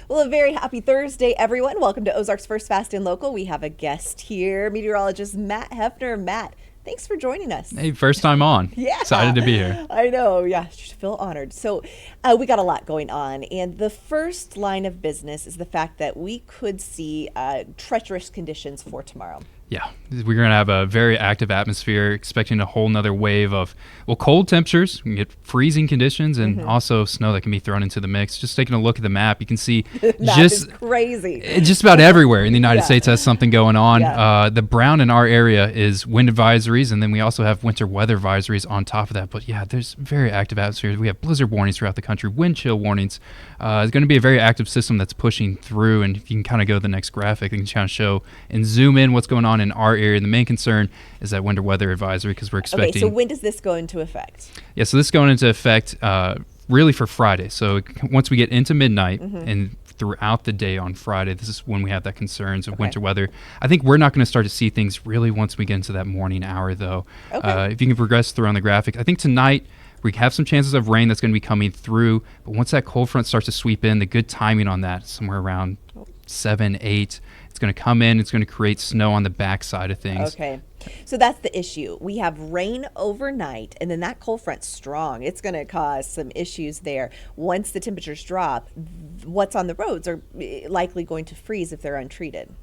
Well, a very happy Thursday, everyone. Welcome to Ozarks First Fast and Local. We have a guest here, meteorologist Matt Hefner. Matt, thanks for joining us. Hey, first time on. Yeah. Excited to be here. I know. Yeah, just feel honored. So we got a lot going on. And the first line of business is the fact that we could see treacherous conditions for tomorrow. Yeah, we're going to have a very active atmosphere, expecting a whole nother wave of, cold temperatures. We can get freezing conditions and also snow that can be thrown into the mix. Just taking a look at the map, you can see Is crazy. just about everywhere in the United States has something going on. Yeah. The brown in our area is wind advisories, and then we also have winter weather advisories on top of that. But yeah, there's very active atmospheres. We have blizzard warnings throughout the country, wind chill warnings. It's going to be a very active system that's pushing through, and if you can kind of go to the next graphic, you can kind of show and zoom in what's going on in our area. The main concern is that winter weather advisory because we're expecting. Okay, so when does this go into effect? Yeah, so this is going into effect really for Friday. So once we get into midnight and throughout the day on Friday, this is when we have that concerns of winter weather. I think we're not going to start to see things really once we get into that morning hour, though. Okay. If you can progress through on the graphic, I think tonight we have some chances of rain that's going to be coming through. But once that cold front starts to sweep in, the good timing on that, somewhere around 7, 8, it's going to come in. It's going to create snow on the back side of things. Okay. So that's the issue. We have rain overnight, and then that cold front's strong. It's going to cause some issues there. Once the temperatures drop, what's on the roads are likely going to freeze if they're untreated.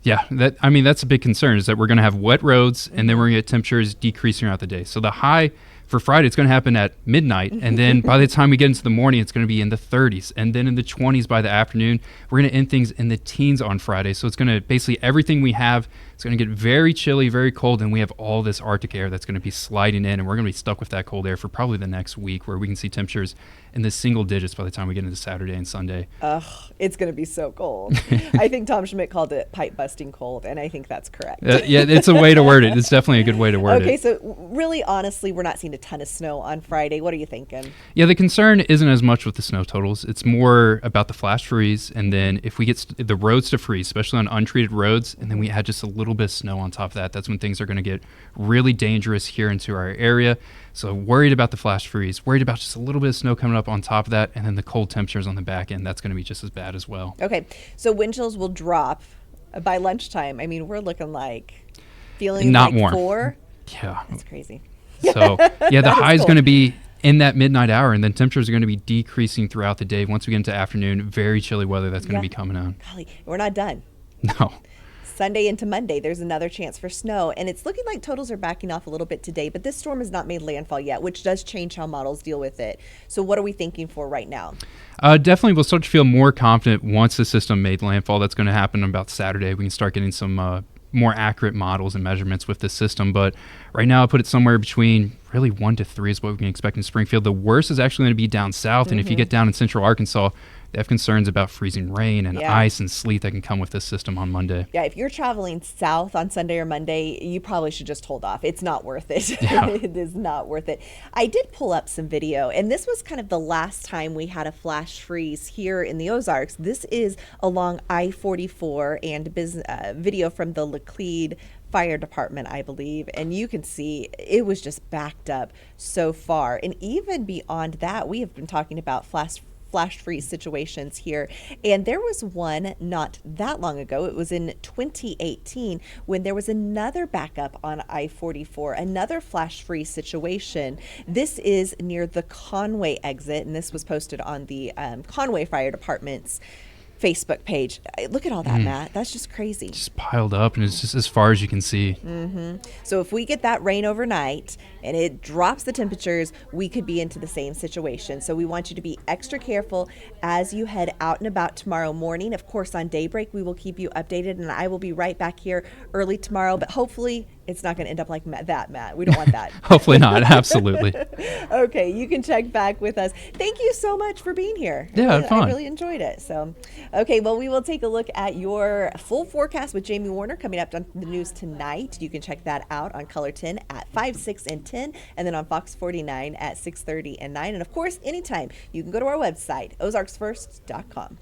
Yeah, that's a big concern, is that we're going to have wet roads, and then we're going to get temperatures decreasing throughout the day. So the high for Friday, it's going to happen at midnight, and then by the time we get into the morning, it's going to be in the 30s, and then in the 20s by the afternoon. We're going to end things in the teens on Friday. So it's going to basically everything we have, it's going to get very chilly, very cold, and we have all this Arctic air that's going to be sliding in, and we're going to be stuck with that cold air for probably the next week, where we can see temperatures in the single digits by the time we get into Saturday and Sunday. Ugh, it's going to be so cold. I think Tom Schmidt called it pipe busting cold, and I think that's correct. Yeah, it's a way to word it. It's definitely a good way to word it. Okay, so really, honestly, we're not seeing a ton of snow on Friday. What are you thinking? Yeah, the concern isn't as much with the snow totals. It's more about the flash freeze, and then if we get the roads to freeze, especially on untreated roads, and then we add just a little bit of snow on top of that, that's when things are going to get really dangerous here into our area. So worried about the flash freeze, worried about just a little bit of snow coming up on top of that, and then the cold temperatures on the back end, that's going to be just as bad as well. Okay, so wind chills will drop by lunchtime. I mean, we're looking like feeling Not like warm. 4. Yeah. That's crazy. So, yeah, the high is cold. going to be in that midnight hour, and then temperatures are going to be decreasing throughout the day. Once we get into afternoon, very chilly weather that's going to be coming on. Golly, we're not done. No. Sunday into Monday, there's another chance for snow, and it's looking like totals are backing off a little bit today, but this storm has not made landfall yet, which does change how models deal with it. So what are we thinking for right now? Definitely, we'll start to feel more confident once the system made landfall. That's going to happen about Saturday. We can start getting some more accurate models and measurements with the system, but right now I put it somewhere between really 1 to 3 is what we can expect in Springfield. The worst is actually going to be down south, and if you get down in central Arkansas, they have concerns about freezing rain and ice and sleet that can come with this system on Monday. Yeah, if you're traveling south on Sunday or Monday, you probably should just hold off. It's not worth it. Yeah. It is not worth it. I did pull up some video, and this was kind of the last time we had a flash freeze here in the Ozarks. This is along I-44 and video from the Laclede Fire Department, I believe, and you can see it was just backed up so far. And even beyond that, we have been talking about flash freeze situations here, and there was one not that long ago. It was in 2018 when there was another backup on I-44, another flash freeze situation. This is near the Conway exit, and this was posted on the Conway Fire Department's Facebook page. Look at all that, Matt. That's just crazy. Just piled up, and it's just as far as you can see. So if we get that rain overnight and it drops the temperatures, we could be into the same situation. So we want you to be extra careful as you head out and about tomorrow morning. Of course, on Daybreak, we will keep you updated, and I will be right back here early tomorrow, but hopefully it's not going to end up like that, Matt. We don't want that. Hopefully not. Absolutely. Okay, you can check back with us. Thank you so much for being here. Yeah, fun. I really enjoyed it. So, okay, well, we will take a look at your full forecast with Jamie Warner coming up on the news tonight. You can check that out on Color 10 at 5, 6, and 10, and then on Fox 49 at 6:30 and 9. And, of course, anytime you can go to our website, ozarksfirst.com.